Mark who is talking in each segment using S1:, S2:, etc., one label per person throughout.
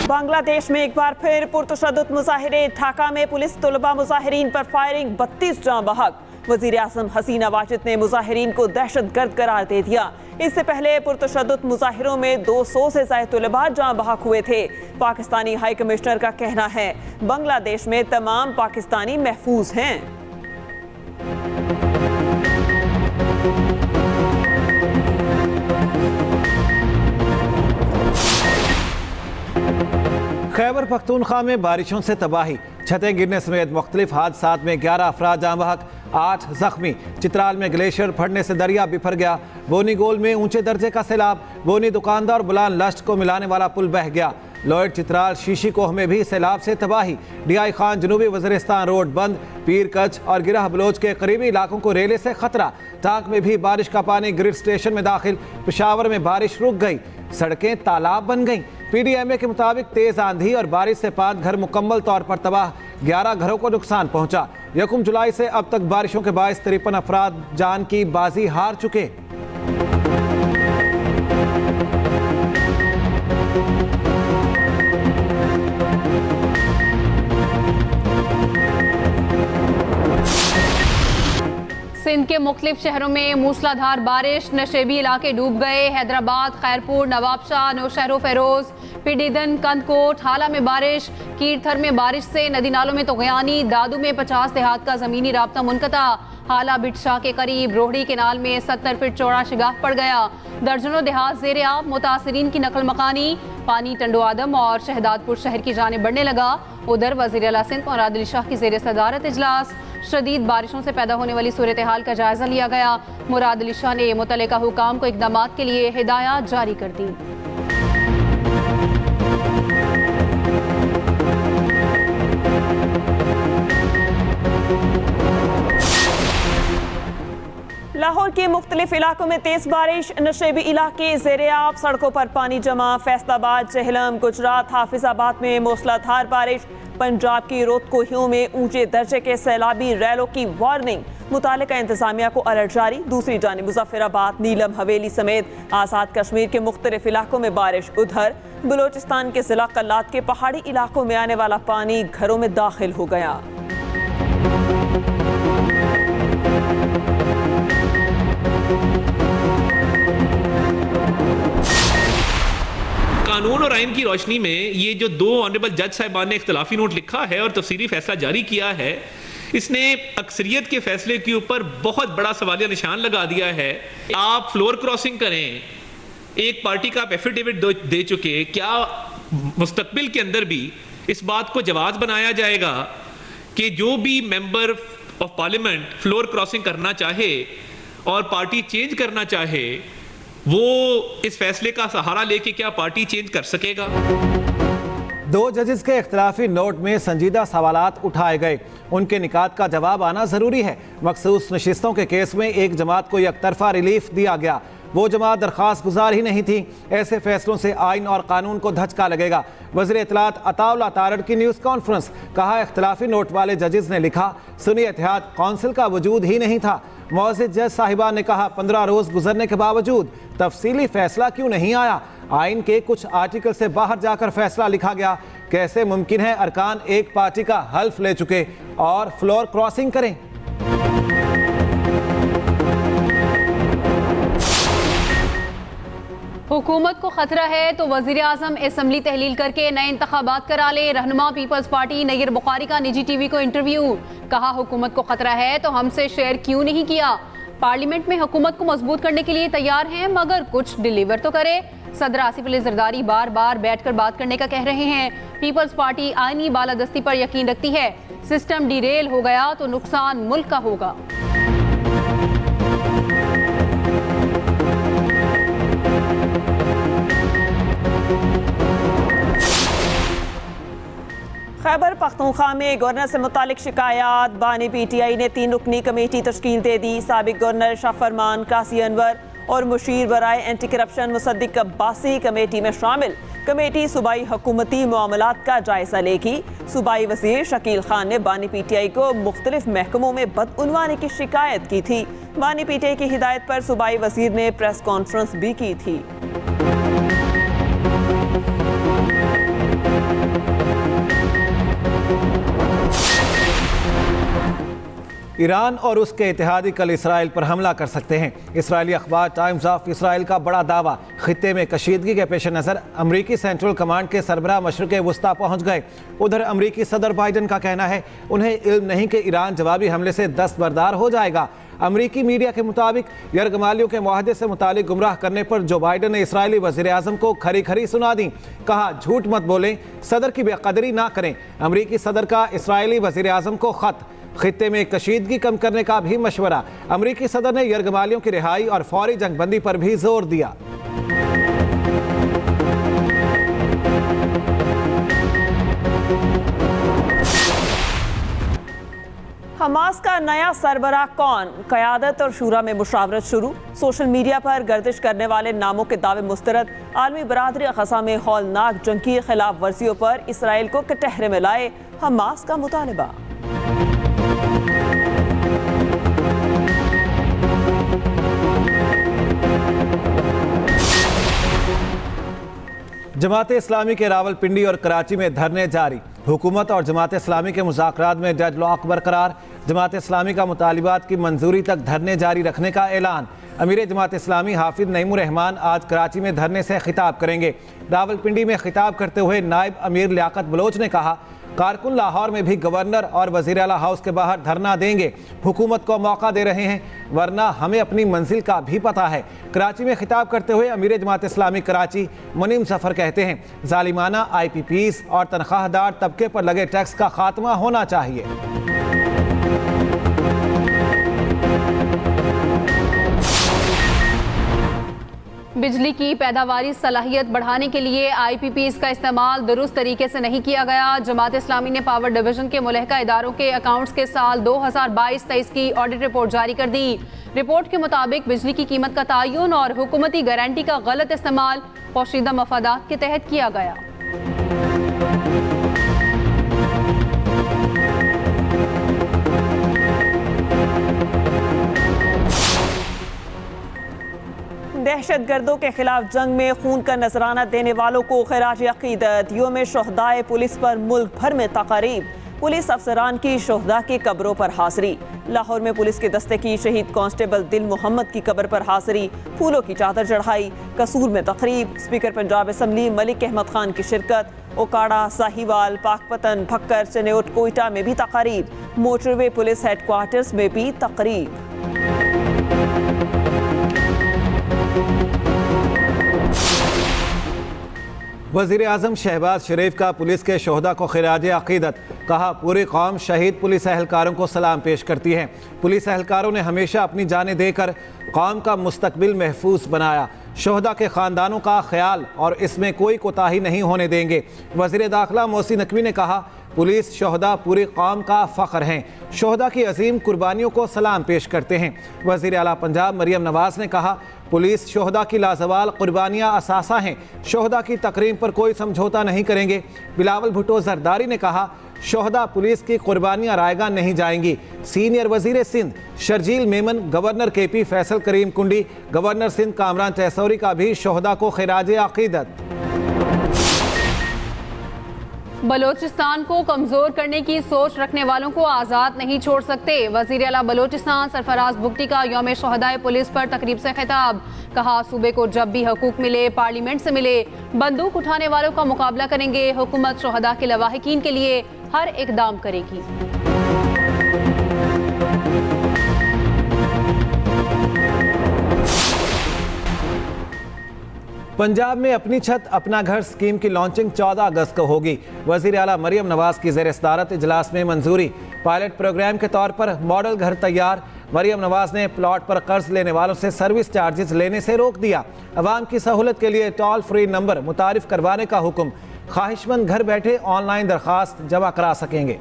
S1: बांग्लादेश में एक बार फिर पुरतशद्दुद मुजाहिरे। ढाका में पुलिस तलबा मुजाहिरीन पर फायरिंग, 32 जाँ बहक। वजीर आज़म हसीना वाजिद ने मुजाहिरीन को दहशतगर्द करार दे दिया। इससे पहले पुरतशद्दुद मुजाहिरों में 200 से ज़ायद तलबा जाँ बहक हुए थे। पाकिस्तानी हाई कमिश्नर का कहना है बांग्लादेश में तमाम पाकिस्तानी महफूज हैं।
S2: खैबर पख्तूनख्वा में बारिशों से तबाही, छतें गिरने समेत मुख्तलिफ हादसात में 11 अफराद जाँ बहक, 8 जख्मी। चित्राल में ग्लेशियर फटने से दरिया बिफर गया। बोनी गोल में ऊंचे दर्जे का सैलाब, बोनी दुकानदार बुलान लश्त को मिलाने वाला पुल बह गया। लॉयड चित्राल शीशी कोह में भी सैलाब से तबाही। डीआई खान जनूबी वज़ीरिस्तान रोड बंद। पीर कच और गिरह बलोच के करीबी इलाकों को रेले से खतरा। टांक में भी बारिश का पानी ग्रिड स्टेशन में दाखिल। पेशावर में बारिश रुक गई, सड़कें तालाब बन गईं। पीडीएमए के मुताबिक तेज आंधी और बारिश से 5 घर मुकम्मल तौर पर तबाह, 11 घरों को नुकसान पहुंचा। 1 जुलाई से अब तक बारिशों के बायस 53 अफराद जान की बाजी हार चुके।
S3: सिंध के मुख्तलिफ शहरों में मूसलाधार बारिश, नशेबी इलाके डूब गए। हैदराबाद, खैरपुर, नवाबशाह, नौशहरो फेरोज, पिडीदन, कंदकोट, हाला में बारिश। कीरथर में बारिश से नदी नालों में तोगयानी। दादू में 50 देहात का ज़मीनी राब्ता मुनक़ता। हाला बिटशाह के करीब रोहड़ी केनाल में 70 फीट चौड़ा शिगाफ पड़ गया। दर्जनों देहात ज़ेर आब, मुतासरीन की नकल मकानी। पानी टंडो आदम और शहदादपुर शहर की जानिब बढ़ने लगा। उधर वज़ीर आला सिंध मुराद अली शाह की ज़ेर सदारत इजलास। शदीद बारिशों से पैदा होने वाली सूरत हाल का जायजा लिया गया। मुराद अली शाह ने मुतल्लिका हुकाम को इक़दामात के लिए हिदायत जारी कर दी।
S1: लाहौर के मुख्तलिफ इलाकों में तेज बारिश, नशेबी इलाके ज़ेर आब, सड़कों पर पानी जमा। फैसलाबाद, चहलम, गुजरात, हाफिजाबाद में मूसलाधार बारिश। पंजाब की रोहतकोहियों में ऊंचे दर्जे के सैलाबी रैलों की वार्निंग। मुतालिका इंतजामिया को अलर्ट जारी। दूसरी जानिब मुजफ्फराबाद, नीलम हवेली समेत आज़ाद कश्मीर के मुख्तलिफ इलाकों में बारिश। उधर बलोचिस्तान के जिला कल्लात के पहाड़ी इलाकों में आने वाला पानी घरों में दाखिल हो गया।
S4: कानून और आइन की रोशनी में ये जो 2 ऑनरेबल जज साहिबान ने इख्तलाफी नोट लिखा है और तफसीली फैसला जारी किया है, इसने अक्सरियत के फैसले के ऊपर बहुत बड़ा सवालिया निशान लगा दिया है। आप फ्लोर क्रॉसिंग करें, एक पार्टी का आप एफिडेविट दे चुके, क्या मुस्तकबिल के अंदर भी इस बात को जवाब बनाया जाएगा कि जो भी member of parliament floor crossing करना चाहे और पार्टी चेंज करना चाहे, वो इस फैसले का सहारा लेके क्या पार्टी चेंज कर सकेगा?
S2: 2 जजेस के इख्तलाफी नोट में संजीदा सवालात उठाए गए, उनके निकात का जवाब आना जरूरी है। मखसूस नशिस्तों के केस में एक जमात को एकतरफा रिलीफ दिया गया, वो जमात दरख्वास्त गुजार ही नहीं थी। ऐसे फैसलों से आइन और कानून को धचका लगेगा। वज़ीर इत्तलात अताउल्लाह तारड़ की न्यूज़ कॉन्फ्रेंस, कहा इख्तलाफी नोट वाले जजेस ने लिखा सुन्नी इत्तेहाद कौंसिल का वजूद ही नहीं था। मौज़िद जज साहिबा ने कहा 15 रोज़ गुजरने के बावजूद तफसीली फैसला क्यों नहीं आया? आइन के कुछ आर्टिकल से बाहर जाकर फैसला लिखा गया। कैसे मुमकिन है अरकान एक पार्टी का हल्फ ले चुके और फ्लोर क्रॉसिंग करें?
S3: हुकूमत को खतरा है तो वजीर आजम असम्बली तहलील करके नए इंतखाबात करा ले। रहनुमा पीपल्स पार्टी नय्यर बुखारी का निजी टीवी को इंटरव्यू, कहा हुकूमत को खतरा है तो हमसे शेयर क्यों नहीं किया? पार्लियामेंट में हुकूमत को मजबूत करने के लिए तैयार हैं, मगर कुछ डिलीवर तो करे। सदर आसिफ अली जरदारी बार बार बैठकर बात करने का कह रहे हैं। पीपल्स पार्टी आईनी बालादस्ती पर यकीन रखती है, सिस्टम डिरेल हो गया तो नुकसान मुल्क का होगा।
S1: खैबर पख्तूनख्वा में गवर्नर से मुतालिक शिकायत। बानी PTI ने 3 रुकनी कमेटी तश्कील दे दी। साबिक गवर्नर शाह फरमान, कासी अनवर और मुशीर बराए anti corruption Musaddiq Abbasi committee में शामिल। कमेटी सूबाई हुकूमती मामलात का जायजा लेगी। सूबाई वजीर शकील खान ने बानी पीटीआई को मुख्तलिफ महकमों में बदउनवानी की शिकायत की थी। बानी पीटीआई की हिदायत पर सूबाई वजीर ने प्रेस कॉन्फ्रेंस भी की थी।
S2: ईरान और उसके इत्तेहादी कल इसराइल पर हमला कर सकते हैं। इसराइली अखबार टाइम्स ऑफ इसराइल का बड़ा दावा। खित्ते में कशीदगी के पेश नज़र अमरीकी सेंट्रल कमांड के सरबराह मशरिक़ वस्ता पहुंच गए। उधर अमरीकी सदर बाइडन का कहना है उन्हें इल्म नहीं कि ईरान जवाबी हमले से दस्तबरदार हो जाएगा। अमरीकी मीडिया के मुताबिक यरगमालियों के मुआहदे से मुतालिक गुमराह करने पर जो बाइडन ने इसराइली वज़ीर आज़म को खरी खरी सुना दी। कहा, झूठ मत बोलें, सदर की बेकदरी ना करें। अमरीकी सदर का इसराइली वज़ीर आज़म को ख़त। खित्ते में कशीदगी कम करने का भी मशवरा। अमरीकी सदर ने यरगमालियों की रिहाई और फौरी जंगबंदी पर भी जोर दिया।
S1: हमास का नया सरबराह कौन? क़यादत और शूरा में मुशावरत शुरू। सोशल मीडिया पर गर्दिश करने वाले नामों के दावे मुस्तरद। आलमी बरादरी ग़ज़ा में हौलनाक जंग की खिलाफ वर्जियों पर इसराइल को कटहरे में लाए हमास का मुतालबा।
S2: जमात इस्लामी के रावलपिंडी और कराची में धरने जारी। हुकूमत और जमात इस्लामी के मुज़ाकरात में डेडलॉक बरकरार। जमात इस्लामी का मुतालिबात की मंजूरी तक धरने जारी रखने का ऐलान। अमीर जमात इस्लामी हाफिज नईमुर रहमान आज कराची में धरने से खिताब करेंगे। रावलपिंडी में खिताब करते हुए नायब अमीर लियाकत बलोच ने कहा, कारकुन लाहौर में भी गवर्नर और वज़ीर आला हाउस के बाहर धरना देंगे। हुकूमत को मौका दे रहे हैं, वरना हमें अपनी मंजिल का भी पता है। कराची में खिताब करते हुए अमीर जमात इस्लामी कराची मुनीम जफर कहते हैं, जालिमाना IPPs और तनख्वाहदार तबके पर लगे टैक्स का खात्मा होना चाहिए।
S3: बिजली की पैदावारी सलाहियत बढ़ाने के लिए IPPs का इस्तेमाल दुरुस्त तरीके से नहीं किया गया। जमात इस्लामी ने पावर डिवीजन के मुलहका इदारों के अकाउंट्स के साल 2022-23 की ऑडिट रिपोर्ट जारी कर दी। रिपोर्ट के मुताबिक बिजली की कीमत का तयन और हुकूमती गारंटी का गलत इस्तेमाल पोशीदा मफादात के तहत किया गया।
S1: दहशतगर्दों के खिलाफ जंग में खून का नजराना देने वालों को खिराज अकीदत। यौम शोहदाए पुलिस पर मुल्क भर में तकारीब। पुलिस अफसरान की शोहदा की कब्रों पर हाजिरी। लाहौर में पुलिस के दस्ते की शहीद कांस्टेबल दिल मोहम्मद की कब्र पर हाजिरी, फूलों की चादर चढ़ाई। कसूर में तकरीब, स्पीकर पंजाब असम्बली मलिक अहमद खान की शिरकत। ओकाड़ा, साहिवाल, पाकपतन, भक्कर, चनेउट, कोयटा में भी तकारीब। मोटरवे पुलिस हेडक्वार्टर्स में भी तकरीब।
S2: वज़ीर आज़म शहबाज शरीफ का पुलिस के शोहदा को खिराज अकीदत। कहा, पूरी कौम शहीद पुलिस एहलकारों को सलाम पेश करती है। पुलिस एहलकारों ने हमेशा अपनी जानें देकर कौम का मुस्तकबिल महफूज बनाया। शोहदा के ख़ानदानों का ख्याल और इसमें कोई कोताही नहीं होने देंगे। वज़ीर दाखिला मोहसिन नकवी ने कहा, पुलिस शोहदा पूरी कौम का फ़ख्र हैं। शोहदा की अजीम कुर्बानियों को सलाम पेश करते हैं। वज़ीर आला पंजाब मरियम नवाज़ ने कहा, पुलिस शोहदा की लाजवाल कुर्बानियाँ असासा हैं। शोहदा की तकरीम पर कोई समझौता नहीं करेंगे। बिलावल भुट्टो जरदारी ने कहा, शोहदा पुलिस की कुर्बानियाँ रायगा नहीं जाएंगी। सीनियर वज़ीर सिंध शर्जील मेमन, गवर्नर KP फैसल करीम कुंडी, गवर्नर सिंध कामरान तहसौरी का भी शोहदा को खिराज अकीदत।
S3: बलोचिस्तान को कमजोर करने की सोच रखने वालों को आज़ाद नहीं छोड़ सकते। वज़ीर आला बलोचिस्तान सरफराज बुगटी का यौम शोहदाए पुलिस पर तकरीब से खिताब। कहा, सूबे को जब भी हकूक मिले पार्लियामेंट से मिले, बंदूक उठाने वालों का मुकाबला करेंगे। हुकूमत शोहदा के लवाहिकीन के लिए हर इकदाम करेगी।
S2: पंजाब में अपनी छत अपना घर स्कीम की लॉन्चिंग 14 अगस्त को होगी। वज़ीर आला मरियम नवाज़ की ज़ेर सदारत इजलास में मंजूरी। पायलट प्रोग्राम के तौर पर मॉडल घर तैयार। मरियम नवाज़ ने प्लॉट पर कर्ज लेने वालों से सर्विस चार्जेस लेने से रोक दिया। अवाम की सहूलत के लिए टोल फ्री नंबर मुतारिफ करवाने का हुक्म। ख्वाहिशमंद घर बैठे ऑनलाइन दरख्वास्त जमा करा सकेंगे।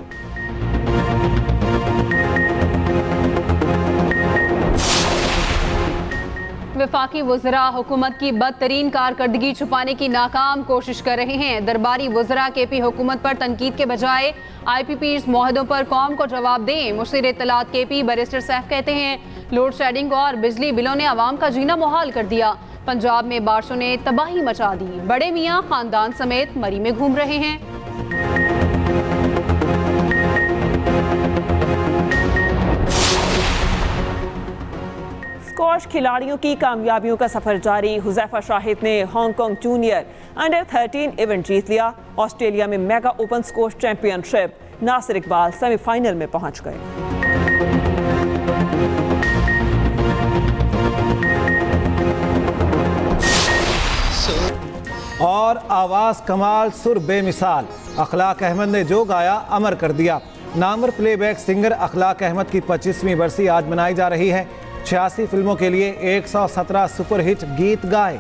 S3: वफाकी वज़रा हुकूमत की बदतरीन कारकर्दगी छुपाने की नाकाम कोशिश कर रहे हैं। दरबारी वज़रा KP हुकूमत पर तनकीद के बजाय IPPs मुआहदों पर कौम को जवाब दें। मुशीर इत्तलात KP बैरिस्टर सैफ कहते हैं, लोड शेडिंग और बिजली बिलों ने आवाम का जीना मुहाल कर दिया। पंजाब में बारिशों ने तबाही मचा दी। बड़े मियाँ खानदान समेत मरी में घूम रहे हैं।
S1: स्क्वॉश खिलाड़ियों की कामयाबियों का सफर जारी। हुज़ैफा शाहिद ने हांगकांग जूनियर अंडर 13 इवेंट जीत लिया। ऑस्ट्रेलिया में mega open squash championship Nasir Iqbal semifinal में पहुंच गए।
S2: और आवाज़ कमाल, सुर बेमिसाल, अखलाक अहमद ने जो गाया अमर कर दिया। नामवर प्लेबैक सिंगर अखलाक अहमद की 25वीं बरसी आज मनाई जा रही है। 86 फिल्मों के लिए 117 सुपरहिट गीत गाए।